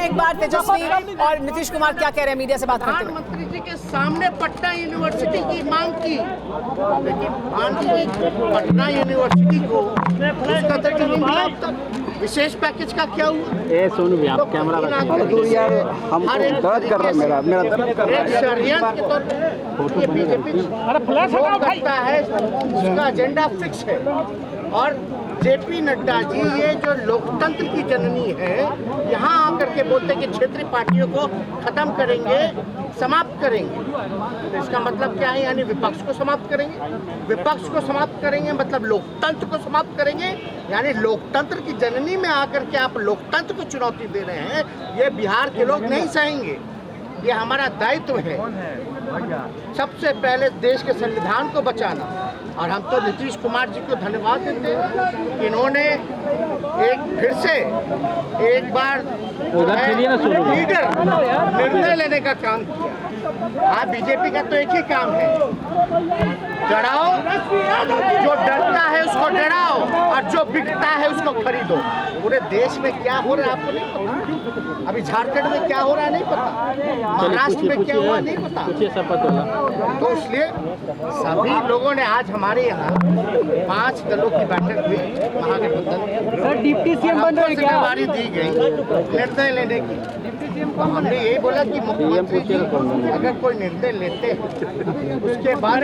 एक बार तेजस्वी और नीतीश कुमार क्या कह रहे हैं मीडिया से बात करते हुए। प्रधानमंत्री जी के सामने पटना यूनिवर्सिटी की मांग की, लेकिन पटना यूनिवर्सिटी को उसका दर्जा नहीं मिला अब तक। विशेष पैकेज का क्या हुआ? ए सोनू भी आप कैमरा यार हम दर्द कर रहे हैं, मेरा दर्द कर रहा है। षड्यंत्र के तौर पर ये बीजेपी करता है, उसका एजेंडा फिक्स है। और जेपी नड्डा जी ये जो लोकतंत्र की जननी है, यहाँ आकर के बोलते हैं कि क्षेत्रीय पार्टियों को खत्म करेंगे, समाप्त करेंगे। तो इसका मतलब क्या है? यानी विपक्ष को समाप्त करेंगे। विपक्ष को समाप्त करेंगे मतलब लोकतंत्र को समाप्त करेंगे। यानी लोकतंत्र की जननी में आकर के आप लोकतंत्र को चुनौती दे रहे हैं, ये बिहार के लोग नहीं सहेंगे। ये हमारा दायित्व है सबसे पहले देश के संविधान को बचाना। और हम तो नीतीश कुमार जी को धन्यवाद देते हैं कि इन्होंने एक फिर से एक बार लीडर निर्णय लेने का काम किया। हाँ, बीजेपी का तो एक ही काम है, डराओ, जो डरता है उसको डराओ और जो बिकता है उसको खरीदो। पूरे देश में क्या हो रहा है आपको नहीं पता, अभी झारखंड में क्या हो रहा है नहीं पता, महाराष्ट्र में क्या हुआ नहीं पता। तो इसलिए सभी लोगों ने आज हमारे यहाँ 5 दलों की बैठक हुई, महागठबंधन डिप्टी सीएम बन रहे क्या? जिम्मेदारी दी गई निर्णय लेने की। तो हमने यही बोला कि मुख्यमंत्री जी अगर कोई निर्णय लेते हैं उसके बाद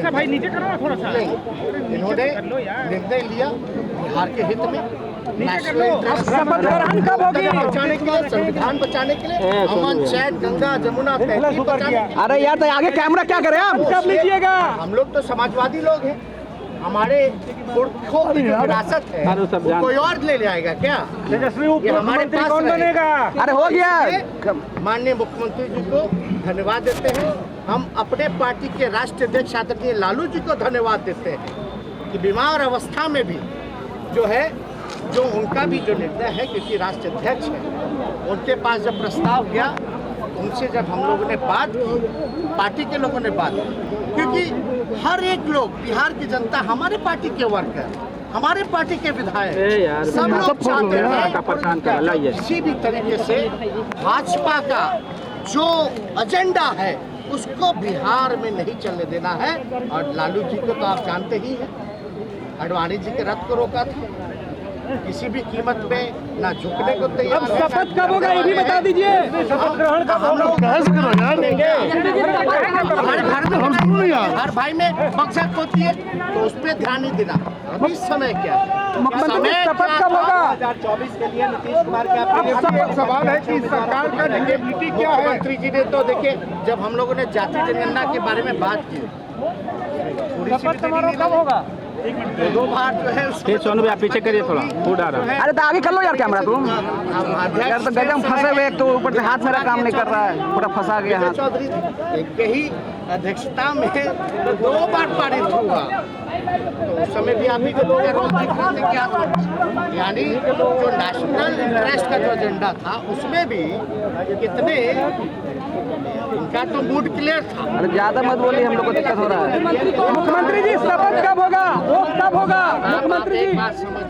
भाई नीचे करो थोड़ा सा। इन्होंने निर्णय लिया बिहार के हित में, नेशनल इंटरेस्ट बचाने के लिए, संविधान बचाने के लिए, अमन चैन गंगा जमुना तहजीब बचाने। अरे यार तो आगे कैमरा क्या करे आप कब लीजिएगा? हम लोग तो समाजवादी लोग हैं, हमारे पुरखों की जो विरासत है कोई और ले जाएगा क्या? ये हमारे पास बनेगा। अरे हो गया। माननीय मुख्यमंत्री जी को धन्यवाद देते हैं। हम अपने पार्टी के राष्ट्रीय अध्यक्ष आदरणीय लालू जी को धन्यवाद देते हैं कि बीमार अवस्था में भी जो है, जो उनका भी जो निर्णय है, क्योंकि राष्ट्रीय अध्यक्ष है, उनके पास जब प्रस्ताव गया, उनसे जब हम लोगों ने बात की, पार्टी के लोगों ने बात की, क्योंकि हर एक लोग, बिहार की जनता, हमारे पार्टी के वर्कर, हमारे पार्टी के विधायक, सब लोग चाहते हैं किसी भी तरीके से भाजपा का जो एजेंडा है उसको बिहार में नहीं चलने देना है। और लालू जी को तो आप जानते ही हैं, आडवाणी जी के रथ को रोका था, किसी भी कीमत पे ना झुकने को तैयार। अब शपथ कब होगा ये भी बता दीजिए। शपथ ग्रहण का हम लोग हर भाई में बक्सा होती है, तो उस पर ध्यान नहीं देना। अभी समय क्या है? मुख्यमंत्री शपथ कब होगा? 2024 के लिए नीतीश कुमार का एक सवाल है कि सरकार का निगेटिविटी क्या है? मुख्यमंत्री जी ने तो देखिए, जब हम लोगों ने जाति जनगणना के बारे में बात की, शपथ समारोह कब होगा? 2 बार जो है फिर सोनू भी आप पीछे करिए थोड़ा, फूड आ रहा है। अरे तो आगे कर लो यार कैमरा तुम। यार तो गजब फंसे हुए, एक तो ऊपर से हाथ मेरा काम नहीं कर रहा है, पूरा फंसा गया हाथ। चौधरी एक ही अध्यक्षता में 2 बार पारित हुआ, तो उस समय भी आप ही को रोल देख रहे थे क्या? यानी जो नेशनल इंटरेस्ट का जो एजेंडा था उसमें भी कितने, उनका तो मूड क्लियर था। अरे ज्यादा मत बोलिए, हम लोग को दिक्कत हो रहा है। मुख्यमंत्री जी शपथ कब होगा? कब होगा मुख्यमंत्री जी? बात समझ,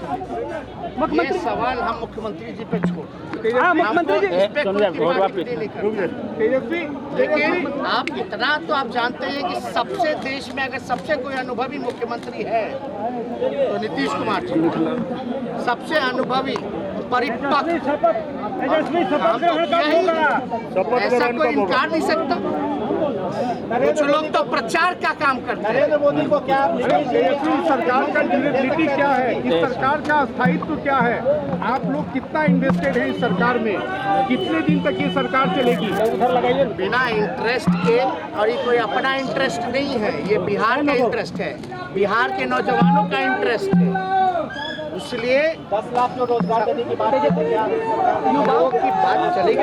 ये सवाल हम मुख्यमंत्री जी पे छोड़, मुख्यमंत्री जी लेकिन आप इतना तो आप जानते हैं कि सबसे देश में अगर सबसे कोई अनुभवी मुख्यमंत्री है तो नीतीश कुमार जी, सबसे अनुभवी, परिपक्व, ऐसा कोई इनकार नहीं सकता। कुछ लोग तो प्रचार का काम करते हैं। नरेंद्र मोदी को क्या सरकार का ड्यूरेबिलिटी क्या है, इस सरकार का स्थायित्व क्या है, आप लोग कितना इन्वेस्टेड है इस सरकार में, कितने दिन तक ये सरकार चलेगी? बिना इंटरेस्ट के, और ये कोई अपना इंटरेस्ट नहीं है, ये बिहार का इंटरेस्ट है, बिहार के नौजवानों का इंटरेस्ट है। इसलिए 10 लाख को रोजगार देने की बात युवाओं की बात चलेगी।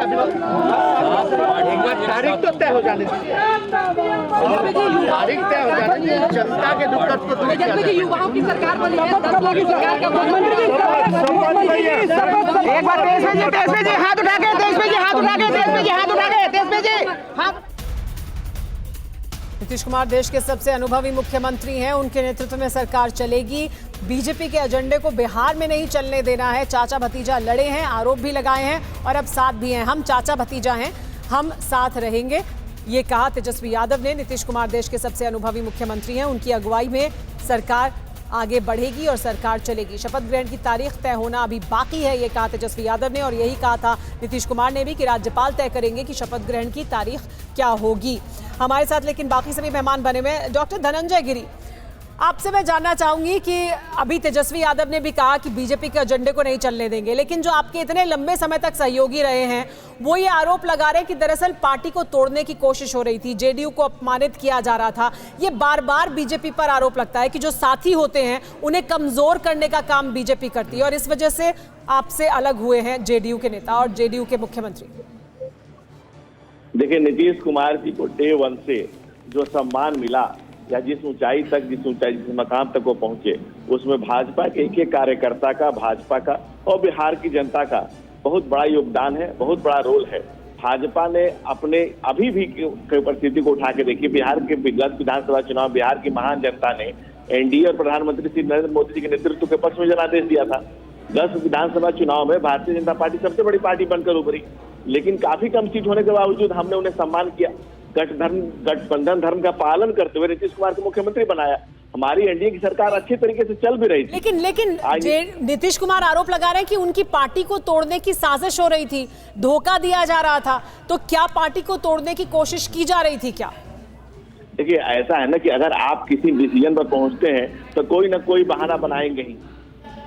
एक बार तारीख तो तय हो जाने दीजिए, तारीख तय हो जाने दीजिए, जनता के दुख दर्द को दूर किया जाए। युवाओं की सरकार बनी है, 10 लाख की सरकार का एक बार देश में जी हाथ उठा के, देश में जी हाथ उठा के, देश में जी हाथ उठा के, देश में जी हाथ। नीतीश कुमार देश के सबसे अनुभवी मुख्यमंत्री हैं, उनके नेतृत्व में सरकार चलेगी। बीजेपी के एजेंडे को बिहार में नहीं चलने देना है। चाचा भतीजा लड़े हैं, आरोप भी लगाए हैं और अब साथ भी हैं। हम चाचा भतीजा हैं, हम साथ रहेंगे, ये कहा तेजस्वी यादव ने। नीतीश कुमार देश के सबसे अनुभवी मुख्यमंत्री हैं, उनकी अगुवाई में सरकार आगे बढ़ेगी और सरकार चलेगी। शपथ ग्रहण की तारीख तय होना अभी बाकी है, ये कहा तेजस्वी यादव ने। और यही कहा था नीतीश कुमार ने भी कि राज्यपाल तय करेंगे कि शपथ ग्रहण की तारीख क्या होगी। हमारे साथ लेकिन बाकी सभी मेहमान बने हुए। डॉक्टर धनंजय गिरी, आपसे मैं जानना चाहूंगी कि अभी तेजस्वी यादव ने भी कहा कि बीजेपी के एजेंडे को नहीं चलने देंगे, लेकिन जो आपके इतने लंबे समय तक सहयोगी रहे हैं वो ये आरोप लगा रहे हैं कि दरअसल पार्टी को तोड़ने की कोशिश हो रही थी, जेडीयू को अपमानित किया जा रहा था। ये बार बार बीजेपी पर आरोप लगता है कि जो साथी होते हैं उन्हें कमजोर करने का काम बीजेपी करती है और इस वजह से आपसे अलग हुए हैं जेडीयू के नेता और जेडीयू के मुख्यमंत्री। देखिए, नीतीश कुमार जी को डे वन से जो सम्मान मिला या जिस मकाम तक वो पहुंचे, उसमें भाजपा के एक कार्यकर्ता का, भाजपा का और बिहार की जनता का बहुत बड़ा योगदान है, बहुत बड़ा रोल है। भाजपा ने अपने अभी भी परिस्थिति को उठा के देखी। बिहार के विधानसभा चुनाव बिहार की महान जनता ने एनडीए और प्रधानमंत्री श्री नरेंद्र मोदी जी के नेतृत्व के पक्ष में जनादेश दिया था। 10 विधानसभा चुनाव में भारतीय जनता पार्टी सबसे बड़ी पार्टी बनकर उभरी, लेकिन काफी कम सीट होने के बावजूद हमने उन्हें सम्मान किया। गठबंधन धर्म का पालन करते हुए नीतीश कुमार को मुख्यमंत्री बनाया। हमारी एनडीए की सरकार अच्छी तरीके से चल भी रही थी। लेकिन नीतीश कुमार आरोप लगा रहे हैं कि उनकी पार्टी को तोड़ने की साजिश हो रही थी, धोखा दिया जा रहा था। तो क्या पार्टी को तोड़ने की कोशिश की जा रही थी क्या? देखिए, ऐसा है ना कि अगर आप किसी डिसीजन पर पहुंचते हैं तो कोई ना कोई बहाना बनाएंगे ही।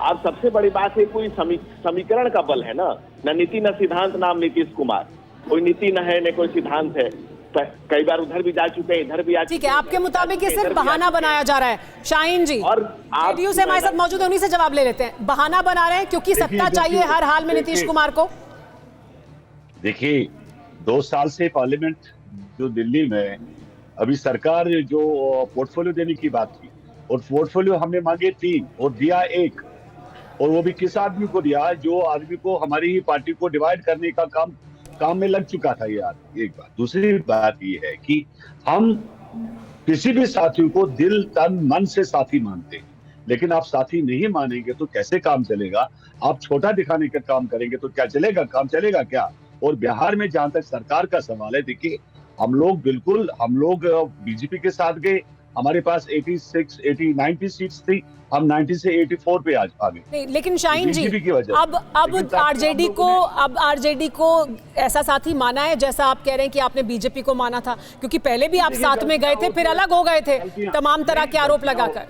आप सबसे बड़ी बात है, कोई समीकरण का बल है ना, न नीति न सिद्धांत, नाम नीतीश कुमार। कोई नीति न है न कोई सिद्धांत है। कई बार उधर भी जा चुके हैं, इधर भी आ चुके हैं। ठीक है, आपके मुताबिक ये सिर्फ बहाना बनाया जा रहा है। शाहीन जी और जेडीयू से हमारे साथ मौजूद है, उन्हीं से जवाब ले लेते हैं। बहाना बना रहे हैं क्योंकि सत्ता चाहिए हर हाल में नीतीश कुमार को। देखिए, 2 साल से पार्लियामेंट जो दिल्ली में अभी सरकार जो पोर्टफोलियो देने की बात की, और पोर्टफोलियो हमने मांगे 3 और दिया 1, और वो भी किस आदमी को दिया जो आदमी को हमारी ही पार्टी को डिवाइड करने का काम में लग चुका था। ये आदमी। एक बात। दूसरी बात ये है कि हम किसी भी साथी को दिल तन मन से साथी मानते हैं, लेकिन आप साथी नहीं मानेंगे तो कैसे काम चलेगा? आप छोटा दिखाने का काम करेंगे तो क्या चलेगा? काम चलेगा क्या? और बिहार में जहां तक सरकार का सवाल है, देखिए, हम लोग बीजेपी के साथ गए, हमारे पास 90 सीट्स थी, हम 90 से 84 पे आज आ गए। नहीं, लेकिन शाहीन जी, अब आरजेडी को ऐसा साथी माना है जैसा आप कह रहे हैं कि आपने बीजेपी को माना था, क्योंकि पहले भी आप साथ में गए थे, फिर अलग हो गए थे तमाम तरह के आरोप लगाकर।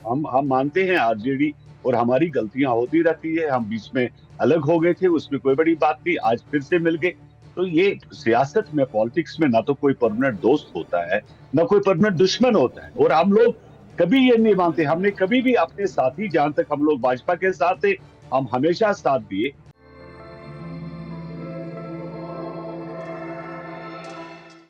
हम मानते हैं आरजेडी, और हमारी गलतियां होती रहती है। हम बीच में अलग हो गए थे, उसमें कोई बड़ी बात नहीं, आज फिर से मिल गए। तो ये सियासत में, पॉलिटिक्स में ना तो कोई परमानेंट दोस्त होता है, ना कोई परमानेंट दुश्मन होता है। और हम लोग कभी ये नहीं मानते, हमने कभी भी अपने साथी, जहां तक हम लोग भाजपा के साथ थे, हम हमेशा साथ दिए।